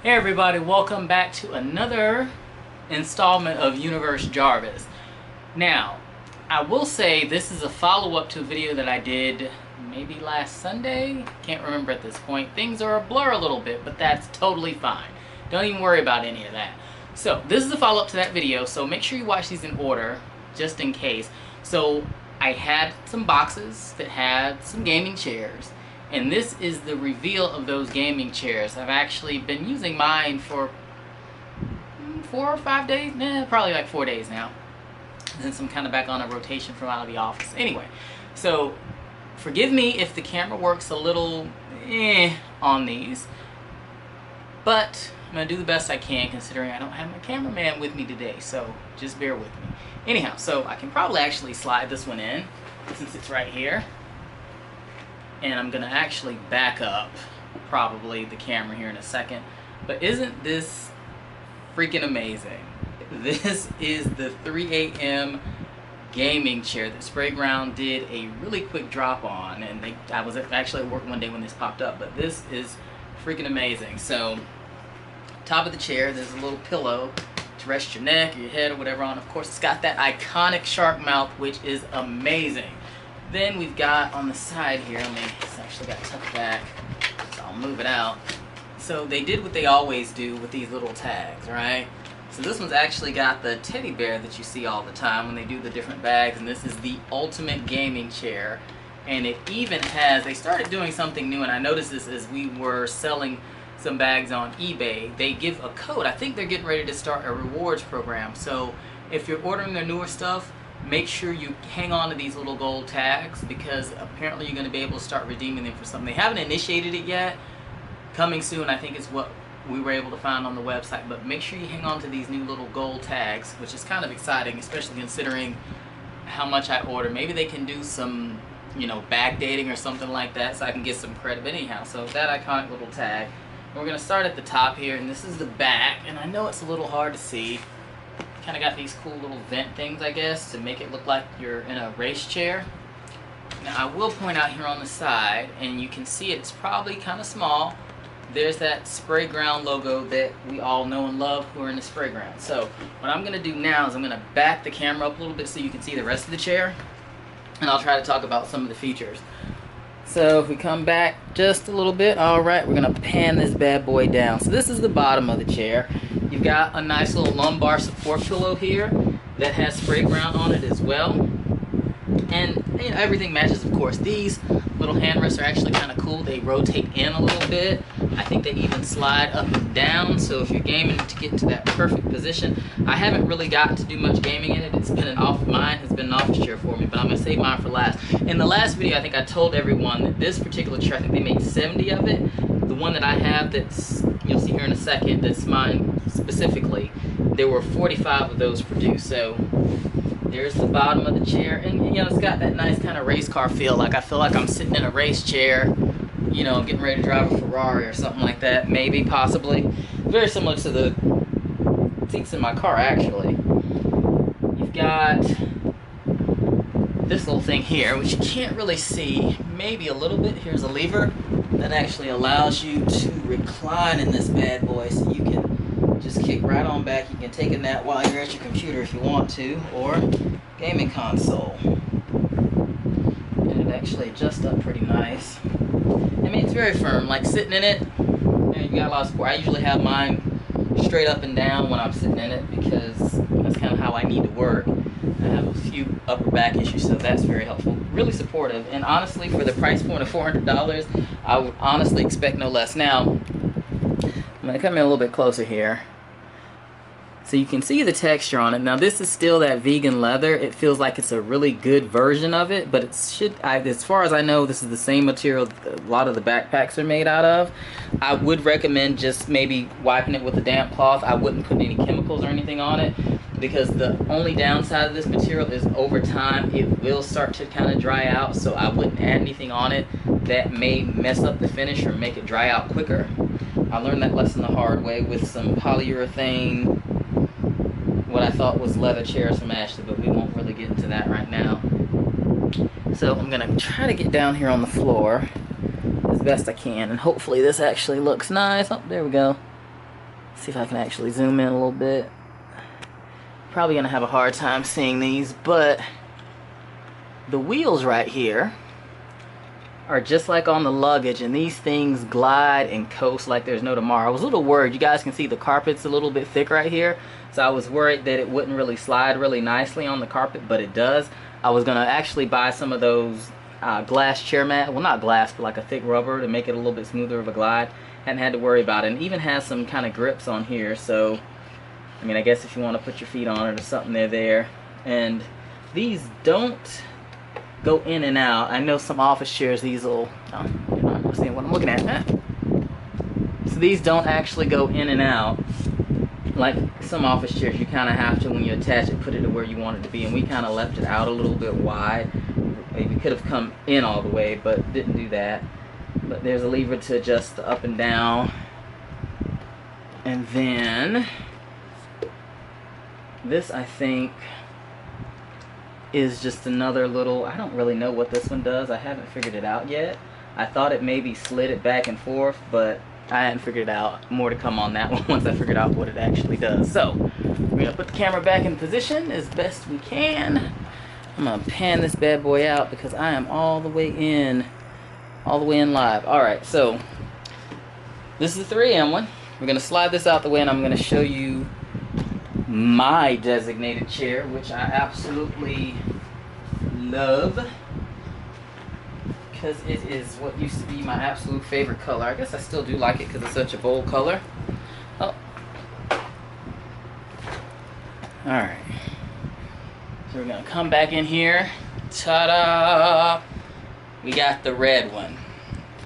Hey everybody, welcome back to another installment of Universe Jarvis. Now, I will say this is a follow-up to a video that I did maybe last Sunday? Can't remember at this point. Things are a blur a little bit, but that's totally fine. Don't even worry about any of that. So, this is a follow-up to that video, so make sure you watch these in order, just in case. So, I had some boxes that had some gaming chairs. And this is the reveal of those gaming chairs. I've actually been using mine for 4 or 5 days, probably like 4 days now, since I'm kind of back on a rotation from out of the office. Anyway, so forgive me if the camera works a little on these, but I'm going to do the best I can considering I don't have my cameraman with me today, so just bear with me. Anyhow, so I can probably actually slide this one in since it's right here. And I'm going to actually back up probably the camera here in a second. But isn't this freaking amazing? This is the 3 a.m. gaming chair that Sprayground did a really quick drop on. And I was actually at work one day when this popped up. But this is freaking amazing. So, top of the chair, there's a little pillow to rest your neck or your head or whatever on. Of course, it's got that iconic shark mouth, which is amazing. Then we've got on the side here, it's actually got tucked back, so I'll move it out. So they did what they always do with these little tags, right? So this one's actually got the teddy bear that you see all the time when they do the different bags, and this is the ultimate gaming chair. And it even has, they started doing something new, and I noticed this as we were selling some bags on eBay. They give a code. I think they're getting ready to start a rewards program. So if you're ordering their newer stuff, make sure you hang on to these little gold tags because apparently you're going to be able to start redeeming them for something. They haven't initiated it yet. Coming soon, I think, is what we were able to find on the website. But make sure you hang on to these new little gold tags, which is kind of exciting, especially considering how much I order. Maybe they can do some, backdating or something like that so I can get some credit. But anyhow, so that iconic little tag. We're going to start at the top here, and this is the back. And I know it's a little hard to see. Kind of got these cool little vent things, I guess, to make it look like you're in a race chair. Now I will point out here on the side, and you can see it's probably kind of small, there's that Sprayground logo that we all know and love who are in the Sprayground. So what I'm going to do now is I'm going to back the camera up a little bit so you can see the rest of the chair, and I'll try to talk about some of the features. So if we come back just a little bit, alright, we're going to pan this bad boy down. So this is the bottom of the chair. You've got a nice little lumbar support pillow here that has Sprayground on it as well. And everything matches, of course. These little handrests are actually kind of cool. They rotate in a little bit. I think they even slide up and down. So if you're gaming to get into that perfect position, I haven't really got to do much gaming in it. It's been mine has been an office chair for me, but I'm going to save mine for last. In the last video, I think I told everyone that this particular chair, I think they made 70 of it. The one that I have that's, you'll see here in a second, that's mine specifically, there were 45 of those produced. So there's the bottom of the chair, and it's got that nice kind of race car feel. Like I feel like I'm sitting in a race chair, getting ready to drive a Ferrari or something like that, maybe, possibly. Very similar to the seats in my car, actually. You've got this little thing here, which you can't really see, maybe a little bit. Here's a lever that actually allows you to recline in this bad boy, so you can just kick right on back. You can take a nap while you're at your computer if you want to, or gaming console. And it actually adjusts up pretty nice. I mean, it's very firm, like sitting in it, you got a lot of support. I usually have mine straight up and down when I'm sitting in it because that's kind of how I need to work. I have a few upper back issues, so that's very helpful. Really supportive, and honestly, for the price point of $400, I would honestly expect no less. Now, I'm going to come in a little bit closer here, so you can see the texture on it. Now, this is still that vegan leather. It feels like it's a really good version of it, but as far as I know, this is the same material a lot of the backpacks are made out of. I would recommend just maybe wiping it with a damp cloth. I wouldn't put any chemicals or anything on it, because the only downside of this material is over time it will start to kind of dry out, so I wouldn't add anything on it that may mess up the finish or make it dry out quicker. I learned that lesson the hard way with some polyurethane, what I thought was leather chairs from Ashley, but we won't really get into that right now. So I'm going to try to get down here on the floor as best I can, and hopefully this actually looks nice. Oh, there we go. See if I can actually zoom in a little bit. Probably gonna have a hard time seeing these, but the wheels right here are just like on the luggage, and these things glide and coast like there's no tomorrow. I was a little worried. You guys can see the carpet's a little bit thick right here, so I was worried that it wouldn't really slide really nicely on the carpet, but it does. I was gonna actually buy some of those glass chair mat, well, not glass, but like a thick rubber to make it a little bit smoother of a glide. Hadn't had to worry about it, and it even has some kind of grips on here, so I mean, I guess if you want to put your feet on it or something, they're there. And these don't go in and out. I know some office chairs, these will, you're not seeing what I'm looking at. So these don't actually go in and out like some office chairs. You kind of have to, when you attach it, put it to where you want it to be. And we kind of left it out a little bit wide. Maybe could have come in all the way, but didn't do that. But there's a lever to adjust the up and down. And then this, I think, is just another little, I don't really know what this one does. I haven't figured it out yet. I thought it maybe slid it back and forth, but I hadn't figured it out. More to come on that one once I figured out what it actually does. So we're gonna put the camera back in position as best we can. I'm gonna pan this bad boy out because I am all the way in live. All right, so this is the 3M one. We're gonna slide this out the way, and I'm gonna show you my designated chair, which I absolutely love because it is what used to be my absolute favorite color. I guess I still do like it because it's such a bold color. Oh, alright, so we're gonna come back in here. Ta-da! We got the red one.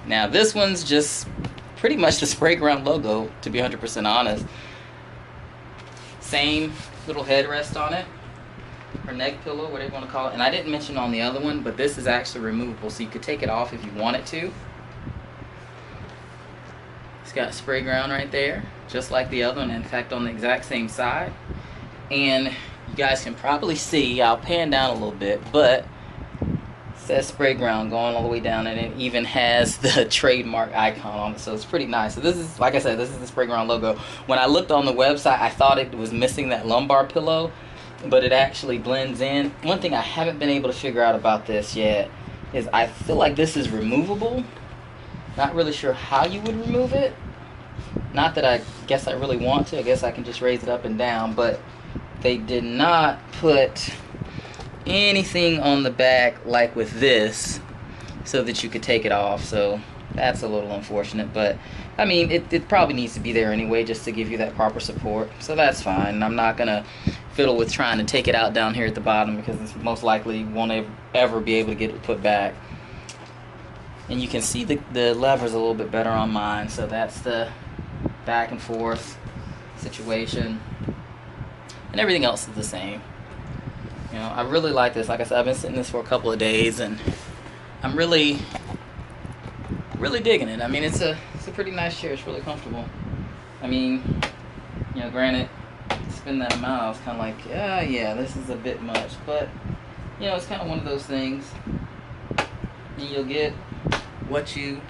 Now this one's just pretty much the Sprayground logo, to be 100% honest. Same little headrest on it, or neck pillow, whatever you want to call it. And I didn't mention on the other one, but this is actually removable, so you could take it off if you wanted to. It's got Sprayground right there, just like the other one, in fact on the exact same side. And you guys can probably see, I'll pan down a little bit, but it says Sprayground going all the way down, and it even has the trademark icon on it, so it's pretty nice. So this is, like I said, this is the Sprayground logo. When I looked on the website, I thought it was missing that lumbar pillow, but it actually blends in. One thing I haven't been able to figure out about this yet is I feel like this is removable. Not really sure how you would remove it. Not that I guess I really want to. I guess I can just raise it up and down, but they did not put anything on the back like with this so that you could take it off, so that's a little unfortunate. But I mean, it probably needs to be there anyway, just to give you that proper support, so that's fine. I'm not gonna fiddle with trying to take it out down here at the bottom because it's most likely won't ever be able to get it put back. And you can see the levers a little bit better on mine, so that's the back and forth situation, and everything else is the same. You know, I really like this. Like I said, I've been sitting this for a couple of days, and I'm really digging it. I mean, it's a pretty nice chair. It's really comfortable. I mean, you know, granted, to spend that amount, I was kind of like, yeah, this is a bit much. But, you know, it's kind of one of those things. And you'll get what you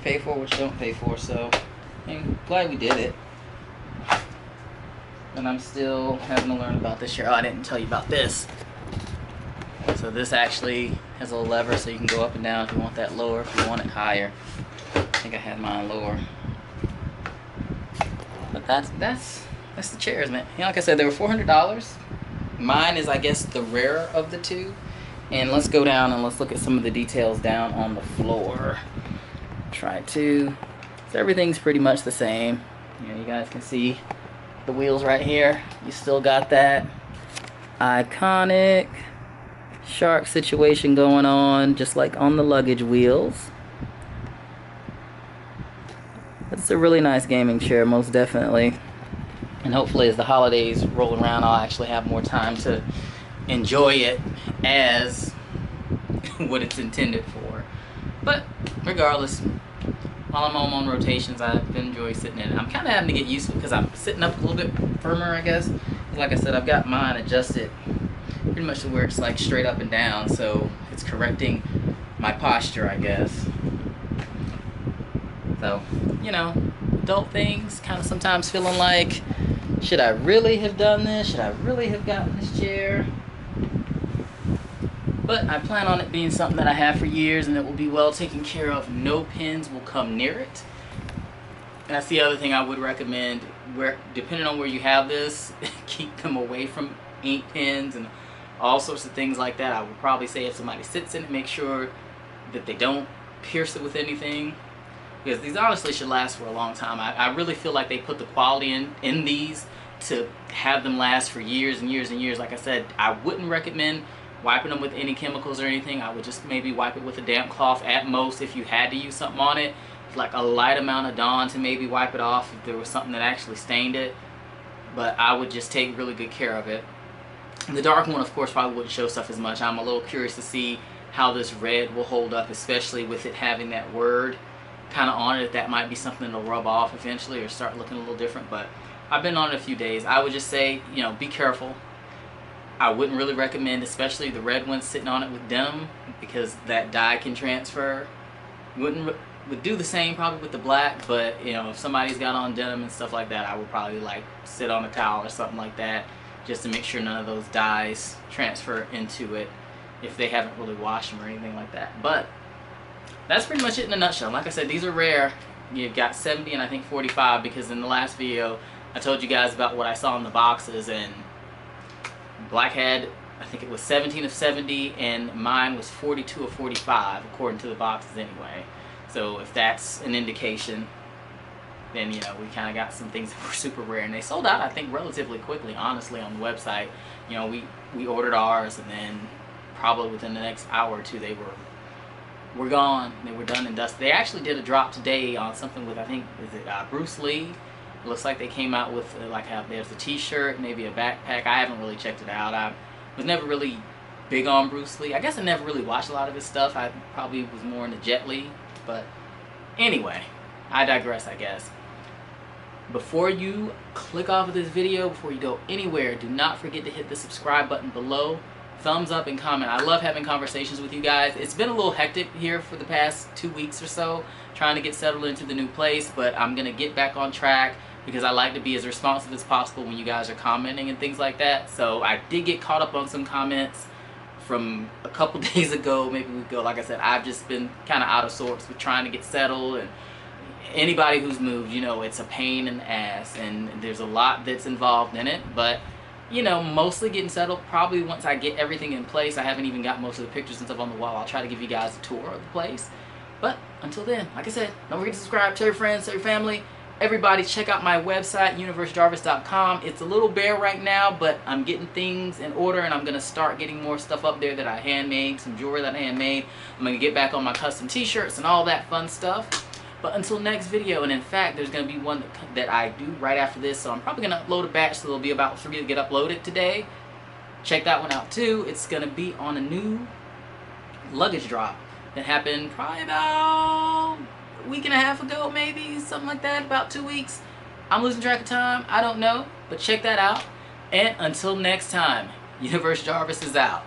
pay for, what you don't pay for. So, I'm glad we did it. And I'm still having to learn about this chair. Oh, I didn't tell you about this. So this actually has a little lever so you can go up and down if you want that lower, if you want it higher. I think I had mine lower. But that's the chairs, man. You know, like I said, they were $400. Mine is, I guess, the rarer of the two. And let's go down and let's look at some of the details down on the floor. Try to. So everything's pretty much the same. You know, you guys can see the wheels right here. You still got that iconic shark situation going on, just like on the luggage wheels. It's a really nice gaming chair, most definitely. And hopefully as the holidays roll around, I'll actually have more time to enjoy it as what it's intended for. But regardless, while I'm home on rotations, I enjoy sitting in it. I'm kind of having to get used to it because I'm sitting up a little bit firmer, I guess. Like I said, I've got mine adjusted pretty much to where it's like straight up and down, so it's correcting my posture, I guess. So, you know, adult things, kind of sometimes feeling like, should I really have done this? Should I really have gotten this chair? But I plan on it being something that I have for years and it will be well taken care of. No pins will come near it. That's the other thing I would recommend. Depending on where you have this, keep them away from ink pens and all sorts of things like that. I would probably say if somebody sits in it, make sure that they don't pierce it with anything, because these honestly should last for a long time. I really feel like they put the quality in these to have them last for years and years and years. Like I said, I wouldn't recommend wiping them with any chemicals or anything. I would just maybe wipe it with a damp cloth at most if you had to use something on it, like a light amount of Dawn to maybe wipe it off if there was something that actually stained it. But I would just take really good care of it. The dark one, of course, probably wouldn't show stuff as much. I'm a little curious to see how this red will hold up, especially with it having that word kind of on it. If that might be something to rub off eventually or start looking a little different. But I've been on it a few days. I would just say, you know, be careful. I wouldn't really recommend, especially the red one, sitting on it with denim, because that dye can transfer. Would do the same probably with the black, but you know, if somebody's got on denim and stuff like that, I would probably like sit on a towel or something like that, just to make sure none of those dyes transfer into it if they haven't really washed them or anything like that. But that's pretty much it in a nutshell. Like I said, these are rare. You've got 70 and I think 45, because in the last video I told you guys about what I saw in the boxes, and black had, I think it was 17 of 70 and mine was 42 of 45 according to the boxes anyway. So if that's an indication, then you know, we kind of got some things that were super rare, and they sold out I think relatively quickly, honestly, on the website. You know, we ordered ours, and then probably within the next hour or two they were gone. They were done and dusted. They actually did a drop today on something with, I think, is it Bruce Lee? It looks like they came out with there's a t-shirt, maybe a backpack. I haven't really checked it out. I was never really big on Bruce Lee. I guess I never really watched a lot of his stuff. I probably was more into Jet Li. But anyway, I digress, I guess. Before you click off of this video, before you go anywhere, do not forget to hit the subscribe button below, thumbs up, and comment. I love having conversations with you guys. It's been a little hectic here for the past 2 weeks or so, trying to get settled into the new place, but I'm going to get back on track because I like to be as responsive as possible when you guys are commenting and things like that. So I did get caught up on some comments from a couple days ago, maybe a week ago. Like I said, I've just been kind of out of sorts with trying to get settled, and anybody who's moved, you know, it's a pain in the ass, and there's a lot that's involved in it. But you know, mostly getting settled. Probably once I get everything in place, I haven't even got most of the pictures and stuff on the wall, I'll try to give you guys a tour of the place. But until then, like I said, don't forget to subscribe, tell your friends, tell your family. Everybody check out my website, universejarvis.com. It's a little bare right now, but I'm getting things in order, and I'm going to start getting more stuff up there that I handmade, some jewelry that I handmade. I'm going to get back on my custom t-shirts and all that fun stuff. But until next video, and in fact, there's going to be one that I do right after this, so I'm probably going to upload a batch, so there'll be about 3 to get uploaded today. Check that one out too. It's going to be on a new luggage drop that happened probably about a week and a half ago, maybe, something like that, about 2 weeks. I'm losing track of time, I don't know, but check that out. And until next time, Universe Jarvis is out.